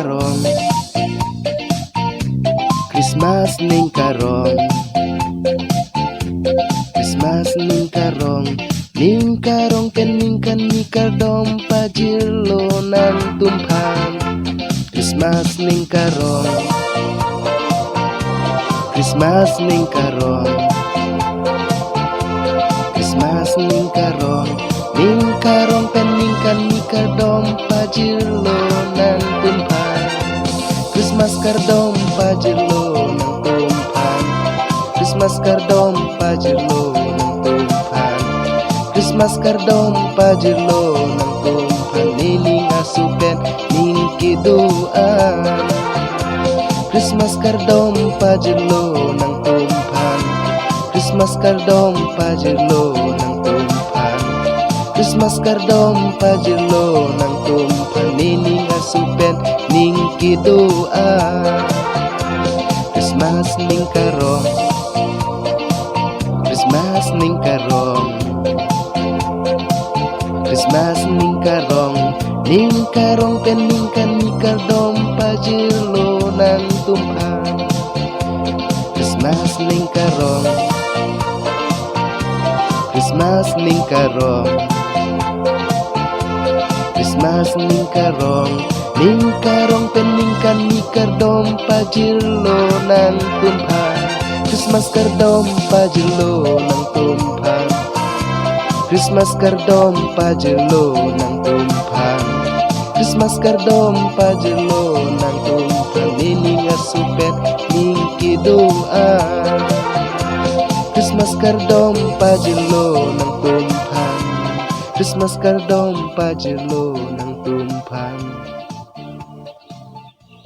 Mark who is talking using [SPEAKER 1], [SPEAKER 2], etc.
[SPEAKER 1] karong, Christmas ning karong, Christmas ning karong peningkan ni kardom pajilo nang tumpang. Christmas ning karong, Christmas ning karong, Christmas ning karong peningkan ni kardom pajilo nang tumpang. Christmas kardom pajilo nang tumpang, Christmas kardom pajilo nang tumpang, Christmas kardom pajilo nang tumpang. Nining asupen ning kiduan, Christmas kardom pajilo nang tumpang, Christmas kardom pajilo nang tumpang, Christmas kardom pajilo nang tumpang. Nining asupen ning kiduan, Christmas ning karong, Christmas ning karong, Christmas ning karong peningkan ni kardom pajilo nang tumpang. Christmas ning karong, Christmas ning karong, Christmas ning karong peningkan ni kardom pajilo nang tumpang. Christmas kardom pajilo nang tumpang, Christmas kardom pajilo nang tumpang, Christmas kardom pajilo nang tumpang. Nining asupen ning kiduan, Christmas kardom pajilo nang tumpang, Christmas kardom pajilo nang tumpang.